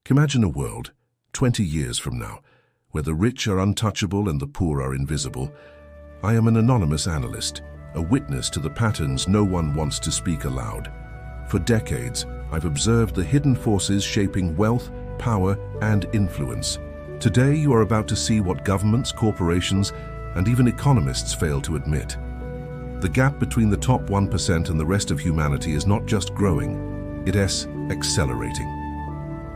Imagine a world, 20 years from now, where the rich are untouchable and the poor are invisible. I am an anonymous analyst, a witness to the patterns no one wants to speak aloud. For decades, I've observed the hidden forces shaping wealth, power, and influence. Today, you are about to see what governments, corporations, and even economists fail to admit. The gap between the top 1% and the rest of humanity is not just growing, it is accelerating.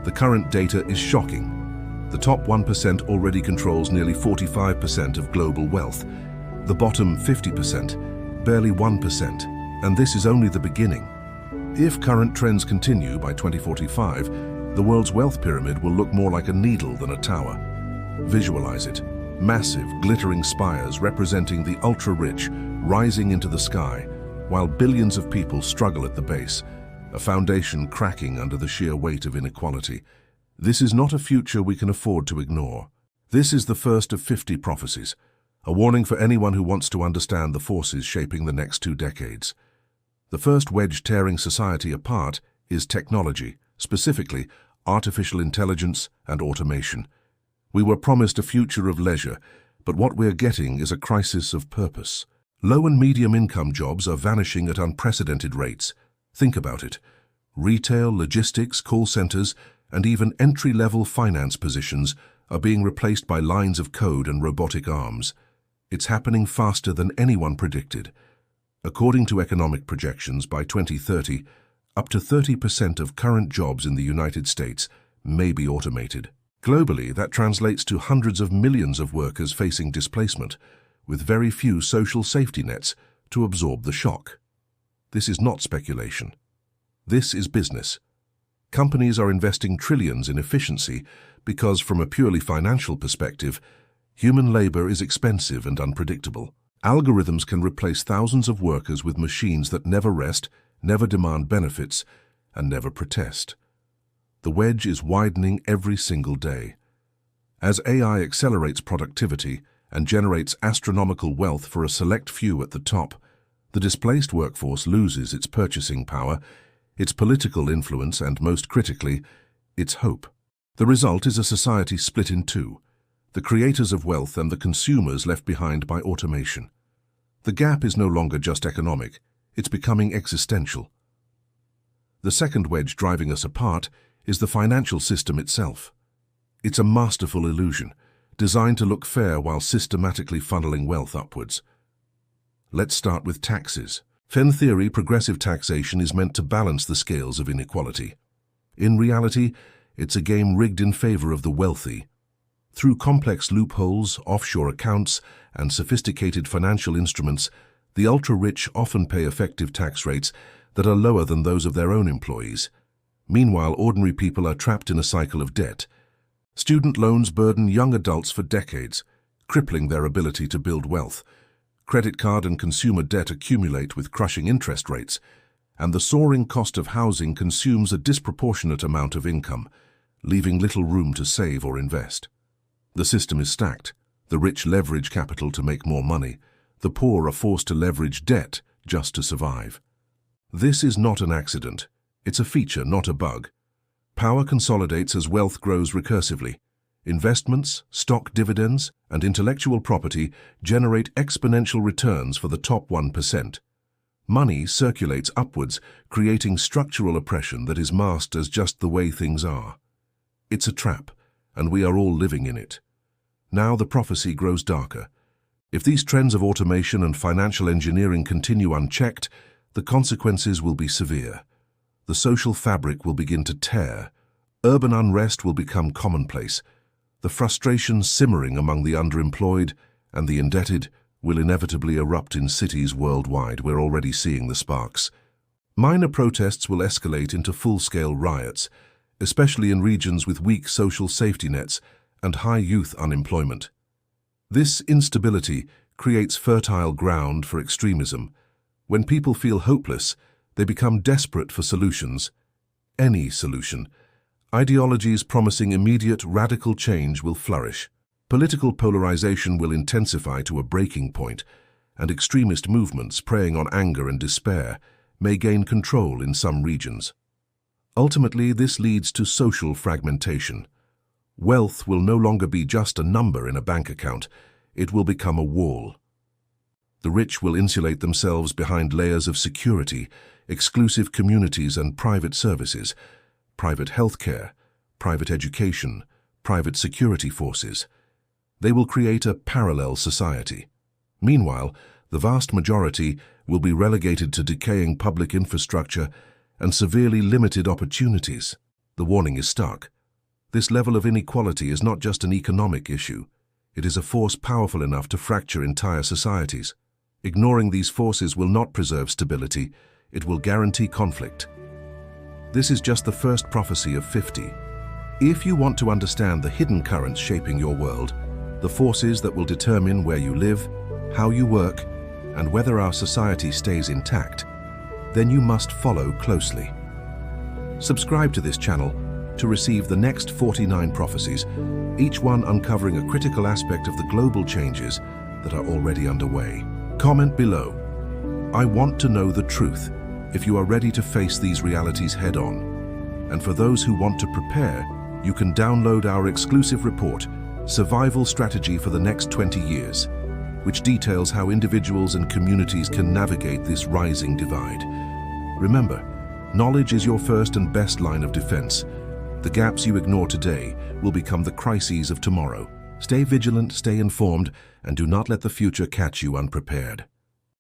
The current data is shocking. The top 1% already controls nearly 45% of global wealth. The bottom 50%, barely 1%, and this is only the beginning. If current trends continue by 2045, the world's wealth pyramid will look more like a needle than a tower. Visualize it. Massive, glittering spires representing the ultra-rich rising into the sky, while billions of people struggle at the base, a foundation cracking under the sheer weight of inequality. This is not a future we can afford to ignore. This is the first of 50 prophecies, a warning for anyone who wants to understand the forces shaping the next 2 decades. The first wedge tearing society apart is technology, specifically artificial intelligence and automation. We were promised a future of leisure, but what we're getting is a crisis of purpose. Low and medium income jobs are vanishing at unprecedented rates. Think about it. Retail, logistics, call centers, and even entry-level finance positions are being replaced by lines of code and robotic arms. It's happening faster than anyone predicted. According to economic projections, by 2030, up to 30% of current jobs in the United States may be automated. Globally, that translates to hundreds of millions of workers facing displacement, with very few social safety nets to absorb the shock. This is not speculation. This is business. Companies are investing trillions in efficiency because, from a purely financial perspective, human labor is expensive and unpredictable. Algorithms can replace thousands of workers with machines that never rest, never demand benefits, and never protest. The wedge is widening every single day. As AI accelerates productivity and generates astronomical wealth for a select few at the top, the displaced workforce loses its purchasing power, its political influence, and most critically, its hope. The result is a society split in two, the creators of wealth and the consumers left behind by automation. The gap is no longer just economic, it's becoming existential. The second wedge driving us apart is the financial system itself. It's a masterful illusion, designed to look fair while systematically funneling wealth upwards. Let's start with taxes. In theory, progressive taxation is meant to balance the scales of inequality. In reality, it's a game rigged in favor of the wealthy. Through complex loopholes, offshore accounts, and sophisticated financial instruments, the ultra-rich often pay effective tax rates that are lower than those of their own employees. Meanwhile, ordinary people are trapped in a cycle of debt. Student loans burden young adults for decades, crippling their ability to build wealth. Credit card and consumer debt accumulate with crushing interest rates, and the soaring cost of housing consumes a disproportionate amount of income, leaving little room to save or invest. The system is stacked. The rich leverage capital to make more money. The poor are forced to leverage debt just to survive. This is not an accident. It's a feature, not a bug. Power consolidates as wealth grows recursively. Investments, stock dividends, and intellectual property generate exponential returns for the top 1%. Money circulates upwards, creating structural oppression that is masked as just the way things are. It's a trap, and we are all living in it. Now the prophecy grows darker. If these trends of automation and financial engineering continue unchecked, the consequences will be severe. The social fabric will begin to tear. Urban unrest will become commonplace. The frustration simmering among the underemployed and the indebted will inevitably erupt in cities worldwide. We're already seeing the sparks. Minor protests will escalate into full-scale riots, especially in regions with weak social safety nets and high youth unemployment. This instability creates fertile ground for extremism. When people feel hopeless, they become desperate for solutions. Any solution. Ideologies promising immediate radical change will flourish. Political polarization will intensify to a breaking point, and extremist movements preying on anger and despair may gain control in some regions. Ultimately, this leads to social fragmentation. Wealth will no longer be just a number in a bank account. It will become a wall. The rich will insulate themselves behind layers of security, exclusive communities and private services, private healthcare, private education, private security forces. They will create a parallel society. Meanwhile, the vast majority will be relegated to decaying public infrastructure and severely limited opportunities. The warning is stark. This level of inequality is not just an economic issue. It is a force powerful enough to fracture entire societies. Ignoring these forces will not preserve stability, it will guarantee conflict. This is just the first prophecy of 50. If you want to understand the hidden currents shaping your world, the forces that will determine where you live, how you work, and whether our society stays intact, then you must follow closely. Subscribe to this channel to receive the next 49 prophecies, each one uncovering a critical aspect of the global changes that are already underway. Comment below. I want to know the truth if you are ready to face these realities head-on. And for those who want to prepare, you can download our exclusive report, Survival Strategy for the Next 20 Years, which details how individuals and communities can navigate this rising divide. Remember, knowledge is your first and best line of defense. The gaps you ignore today will become the crises of tomorrow. Stay vigilant, stay informed, and do not let the future catch you unprepared.